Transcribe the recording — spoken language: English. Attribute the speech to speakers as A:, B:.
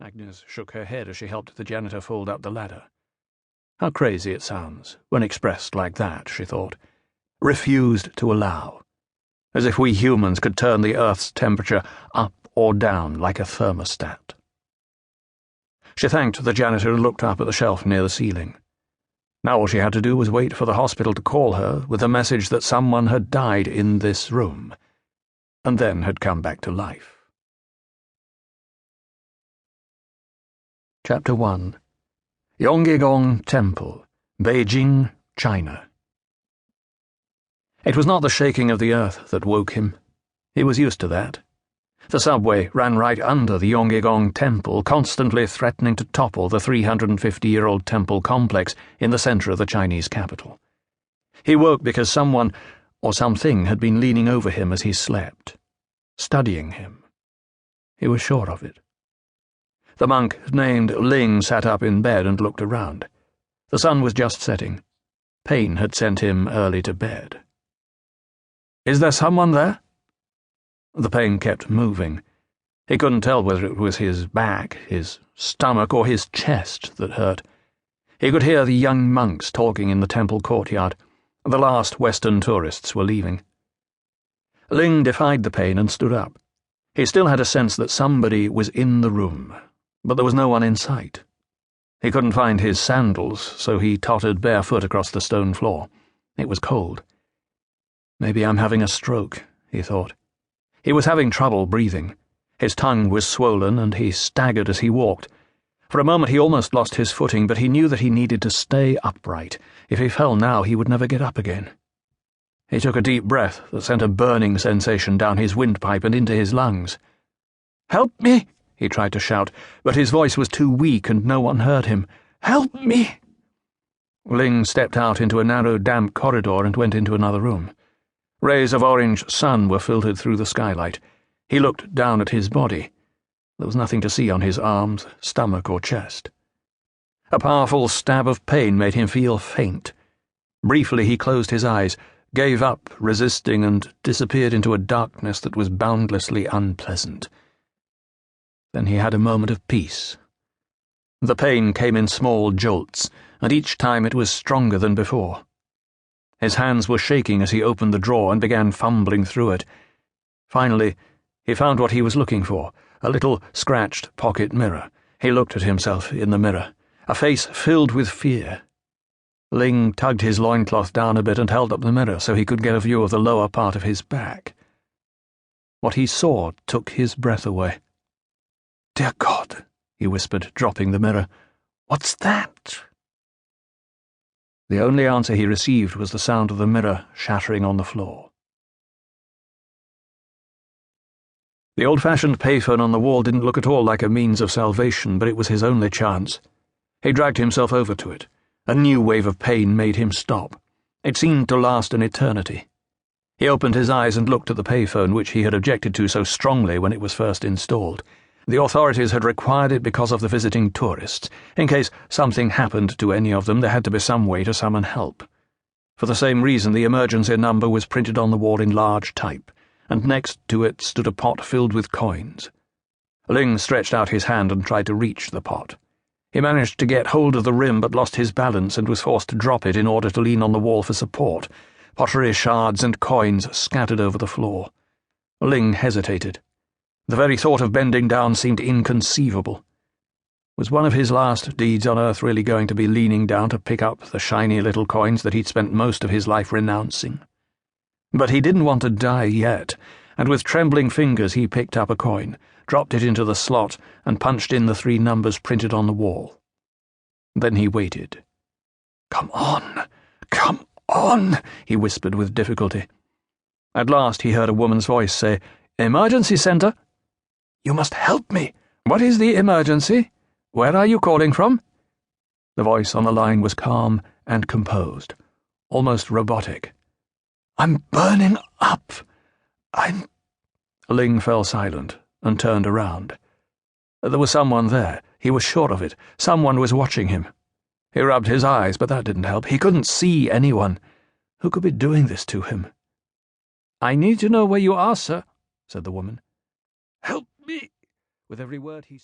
A: Agnes shook her head as she helped the janitor fold up the ladder. How crazy it sounds, when expressed like that, she thought. Refused to allow. As if we humans could turn the Earth's temperature up or down like a thermostat. She thanked the janitor and looked up at the shelf near the ceiling. Now all she had to do was wait for the hospital to call her with the message that someone had died in this room, and then had come back to life. Chapter 1. Yonggegong Temple, Beijing, China. It was not the shaking of the earth that woke him. He was used to that. The subway ran right under the Yonggegong Temple, constantly threatening to topple the 350-year-old temple complex in the center of the Chinese capital. He woke because someone or something had been leaning over him as he slept, studying him. He was sure of it. The monk named Ling sat up in bed and looked around. The sun was just setting. Pain had sent him early to bed. "Is there someone there?" The pain kept moving. He couldn't tell whether it was his back, his stomach, or his chest that hurt. He could hear the young monks talking in the temple courtyard. The last Western tourists were leaving. Ling defied the pain and stood up. He still had a sense that somebody was in the room, but there was no one in sight. He couldn't find his sandals, so he tottered barefoot across the stone floor. It was cold. Maybe I'm having a stroke, he thought. He was having trouble breathing. His tongue was swollen, and he staggered as he walked. For a moment he almost lost his footing, but he knew that he needed to stay upright. If he fell now, he would never get up again. He took a deep breath that sent a burning sensation down his windpipe and into his lungs. "Help me!" he tried to shout, but his voice was too weak and no one heard him. "Help me!" Ling stepped out into a narrow, damp corridor and went into another room. Rays of orange sun were filtered through the skylight. He looked down at his body. There was nothing to see on his arms, stomach, or chest. A powerful stab of pain made him feel faint. Briefly he closed his eyes, gave up resisting, and disappeared into a darkness that was boundlessly unpleasant. Then he had a moment of peace. The pain came in small jolts, and each time it was stronger than before. His hands were shaking as he opened the drawer and began fumbling through it. Finally, he found what he was looking for, a little scratched pocket mirror. He looked at himself in the mirror, a face filled with fear. Ling tugged his loincloth down a bit and held up the mirror so he could get a view of the lower part of his back. What he saw took his breath away. "Dear God," he whispered, dropping the mirror. "What's that?" The only answer he received was the sound of the mirror shattering on the floor. The old-fashioned payphone on the wall didn't look at all like a means of salvation, but it was his only chance. He dragged himself over to it. A new wave of pain made him stop. It seemed to last an eternity. He opened his eyes and looked at the payphone, which he had objected to so strongly when it was first installed. The authorities had required it because of the visiting tourists. In case something happened to any of them, there had to be some way to summon help. For the same reason, the emergency number was printed on the wall in large type, and next to it stood a pot filled with coins. Ling stretched out his hand and tried to reach the pot. He managed to get hold of the rim but lost his balance and was forced to drop it in order to lean on the wall for support. Pottery shards and coins scattered over the floor. Ling hesitated. The very thought of bending down seemed inconceivable. Was one of his last deeds on earth really going to be leaning down to pick up the shiny little coins that he'd spent most of his life renouncing? But he didn't want to die yet, and with trembling fingers he picked up a coin, dropped it into the slot, and punched in the 3 numbers printed on the wall. Then he waited. "Come on, come on," he whispered with difficulty. At last he heard a woman's voice say, "Emergency center." "You must help me." "What is the emergency? Where are you calling from?" The voice on the line was calm and composed, almost robotic. "I'm burning up. Ling fell silent and turned around. There was someone there. He was sure of it. Someone was watching him. He rubbed his eyes, but that didn't help. He couldn't see anyone. Who could be doing this to him? "I need to know where you are, sir," said the woman. "Help me!" With every word he